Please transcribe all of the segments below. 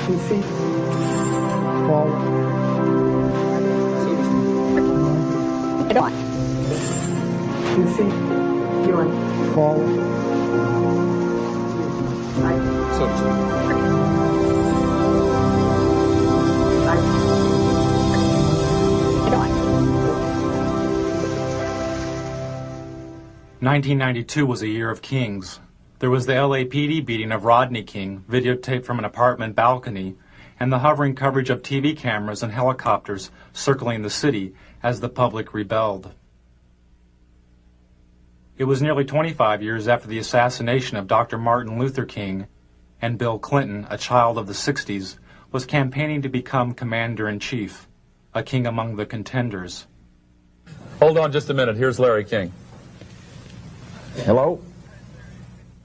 2 feet forward. 2 feet forward. So to speak. 1992 was a year of kings. There was the LAPD beating of Rodney King, videotaped from an apartment balcony, and the hovering coverage of TV cameras and helicopters circling the city as the public rebelled. It was nearly 25 years after the assassination of Dr. Martin Luther King, and Bill Clinton, a child of the 60s, was campaigning to become commander-in-chief, a king among the contenders. Hold on just a minute. Here's Larry King. Hello?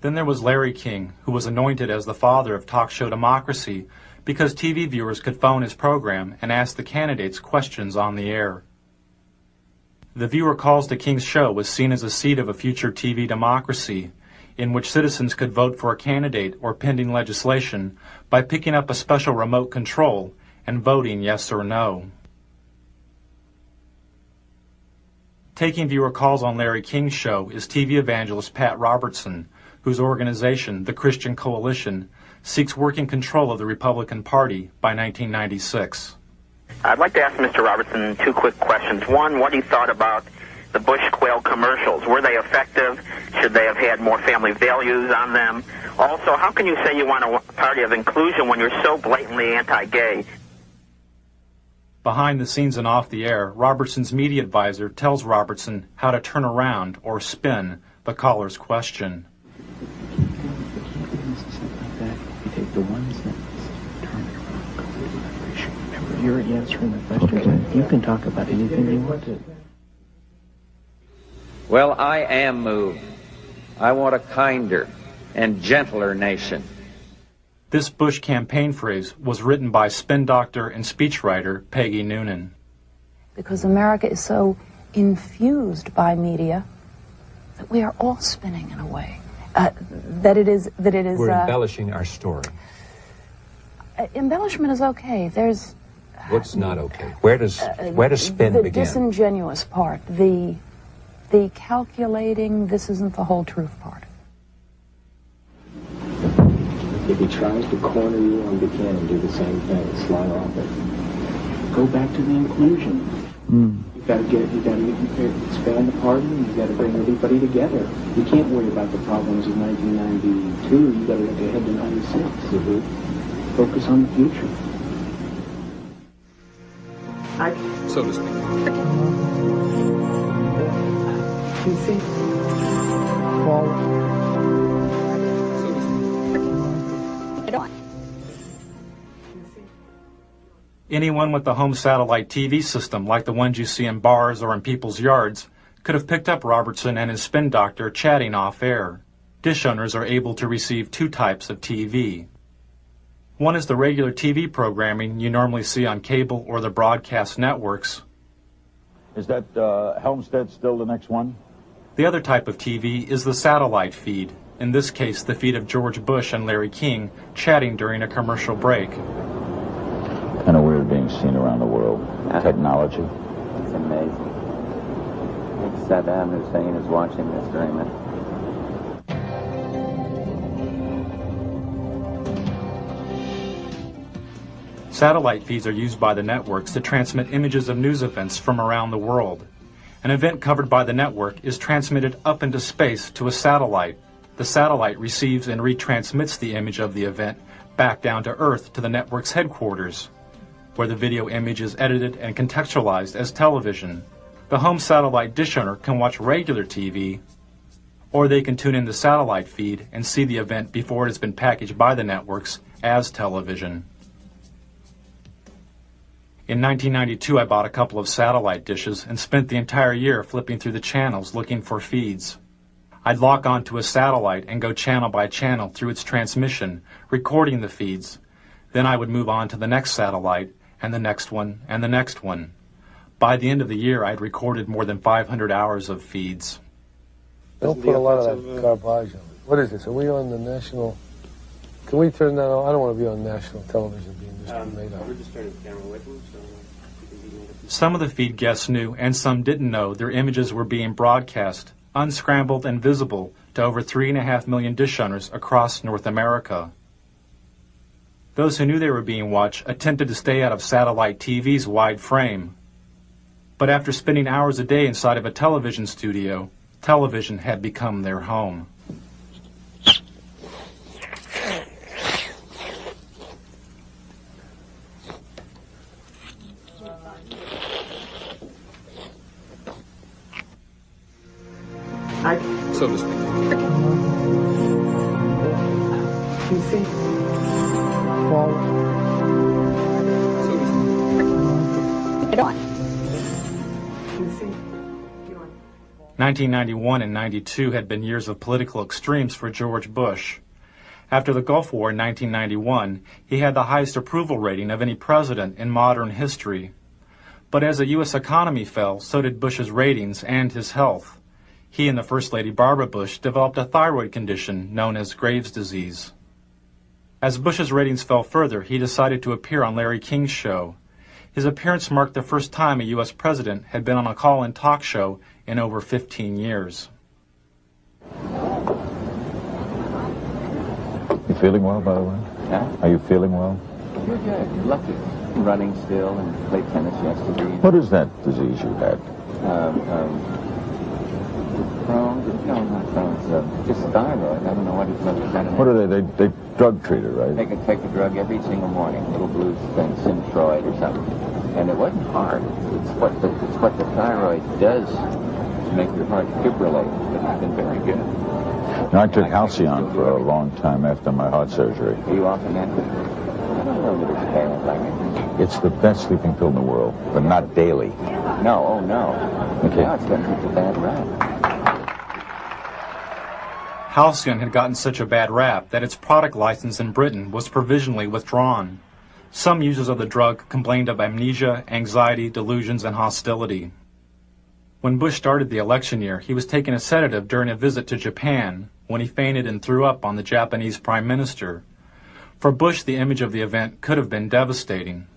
Then there was Larry King, who was anointed as the father of talk show democracy because TV viewers could phone his program and ask the candidates questions on the air. The viewer calls to King's show was seen as a seed of a future TV democracy, in which citizens could vote for a candidate or pending legislation by picking up a special remote control and voting yes or no. Taking viewer calls on Larry King's show is TV evangelist Pat Robertson, whose organization, the Christian Coalition, seeks working control of the Republican Party by 1996. I'd like to ask Mr. Robertson 2 quick questions. One, what he thought about the Bush Quail commercials. Were they effective? Should they have had more family values on them? Also, how can you say you want a party of inclusion when you're so blatantly anti-gay? Behind the scenes and off the air, Robertson's media advisor tells Robertson how to turn around or spin the caller's question. You take the one sentence, turn it around completely. Remember, you're answering the question. Okay. You can talk about anything you want to. Well, I am moved. I want a kinder and gentler nation. This Bush campaign phrase was written by spin doctor and speechwriter Peggy Noonan. Because America is so infused by media that we are all spinning in a way. We're embellishing our story. Embellishment is okay. There's what's not okay. Where does spin the begin? Disingenuous part, the calculating, this isn't the whole truth part. If he tries to corner you on Buchanan, do the same thing, slide off it. Go back to the inclusion. You gotta expand the party, and you gotta bring everybody together. You can't worry about the problems of 1992, you gotta look ahead to 96. Focus on the future. So to speak. 2 feet forward. Anyone with a home satellite TV system like the ones you see in bars or in people's yards could have picked up Robertson and his spin doctor chatting off air. Dish owners are able to receive 2 types of TV. One is the regular TV programming you normally see on cable or the broadcast networks. Is that Helmstead still the next one? The other type of TV is the satellite feed, in this case the feed of George Bush and Larry King chatting during a commercial break. Kind of weird being seen around the world. Technology. It's amazing. Saddam Hussein is watching this during it. Satellite feeds are used by the networks to transmit images of news events from around the world. An event covered by the network is transmitted up into space to a satellite. The satellite receives and retransmits the image of the event back down to Earth to the network's headquarters, where the video image is edited and contextualized as television. The home satellite dish owner can watch regular TV, or they can tune in the satellite feed and see the event before it has been packaged by the networks as television. In 1992, I bought a couple of satellite dishes and spent the entire year flipping through the channels looking for feeds. I'd lock onto a satellite and go channel by channel through its transmission, recording the feeds. Then I would move on to the next satellite, and the next one, and the next one. By the end of the year, I'd recorded more than 500 hours of feeds. Don't put a lot of that garbage on it. What is this? Are we on the national Can we turn that on? I don't want to be on national television being just made up. We're just turning the camera away from him, so you can be made up. Some of the feed guests knew, and some didn't know, their images were being broadcast, unscrambled and visible, to over 3.5 million dish owners across North America. Those who knew they were being watched attempted to stay out of satellite TV's wide frame. But after spending hours a day inside of a television studio, television had become their home. So to speak. PC. Forward. So to speak. Get on. PC. 1991 and 92 had been years of political extremes for George Bush. After the Gulf War in 1991, he had the highest approval rating of any president in modern history. But as the U.S. economy fell, so did Bush's ratings and his health. He and the First Lady Barbara Bush developed a thyroid condition known as Graves' disease. As Bush's ratings fell further, he decided to appear on Larry King's show. His appearance marked the first time a U.S. president had been on a call-in talk show in over 15 years. You feeling well, by the way? Huh? Are you feeling well? You're good. Lucky. Running still and played tennis yesterday. What is that disease you had? Crohn's? No, not Crohn's. Just thyroid. I don't know what it's like. What are they? They drug treat it, right? Take the drug every single morning. Little blue thing, Synthroid or something. And it wasn't hard. It's what the thyroid does to make your heart fibrillate. But it's been very good. Now, I took Halcyon for a long time after my heart surgery. Are you often at it? I don't know that it's bad like it. It's the best sleeping pill in the world, but not daily. No, oh no. Okay. Now it's gotten such a bad rap. Halcyon had gotten such a bad rap that its product license in Britain was provisionally withdrawn. Some users of the drug complained of amnesia, anxiety, delusions, and hostility. When Bush started the election year, he was taking a sedative during a visit to Japan, when he fainted and threw up on the Japanese Prime Minister. For Bush, the image of the event could have been devastating.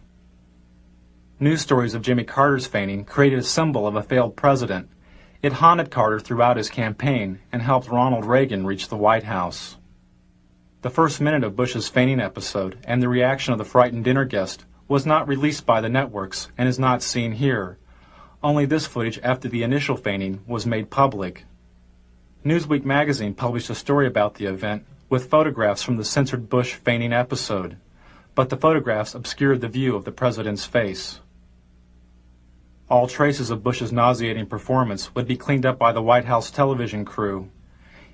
News stories of Jimmy Carter's fainting created a symbol of a failed president. It haunted Carter throughout his campaign and helped Ronald Reagan reach the White House. The first minute of Bush's fainting episode and the reaction of the frightened dinner guest was not released by the networks and is not seen here. Only this footage after the initial fainting was made public. Newsweek magazine published a story about the event with photographs from the censored Bush fainting episode, but the photographs obscured the view of the president's face. All traces of Bush's nauseating performance would be cleaned up by the White House television crew.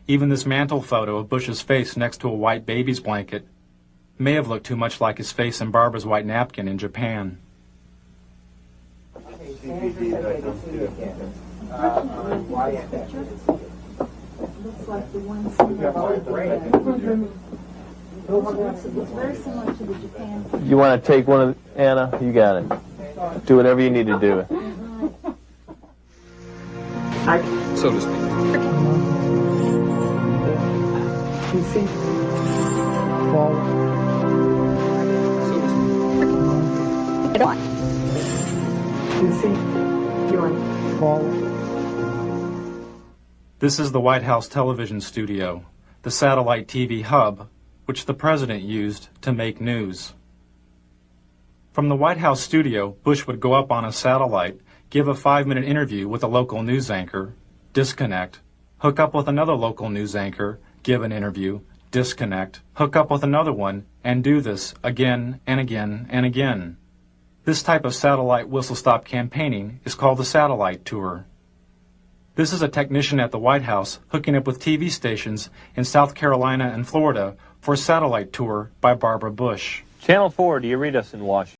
Even this mantle photo of Bush's face next to a white baby's blanket may have looked too much like his face in Barbara's white napkin in Japan. Looks like the one it's very similar to the Japan. You want to take one of Anna? You got it. Do whatever you need to do. So to speak. PC. Forward. So to speak. Get on. PC. Forward. This is the White House television studio, the satellite TV hub, which the president used to make news. From the White House studio, Bush would go up on a satellite, give a 5-minute interview with a local news anchor, disconnect, hook up with another local news anchor, give an interview, disconnect, hook up with another one, and do this again and again and again. This type of satellite whistle-stop campaigning is called the satellite tour. This is a technician at the White House hooking up with TV stations in South Carolina and Florida for a satellite tour by Barbara Bush. Channel 4, do you read us in Washington?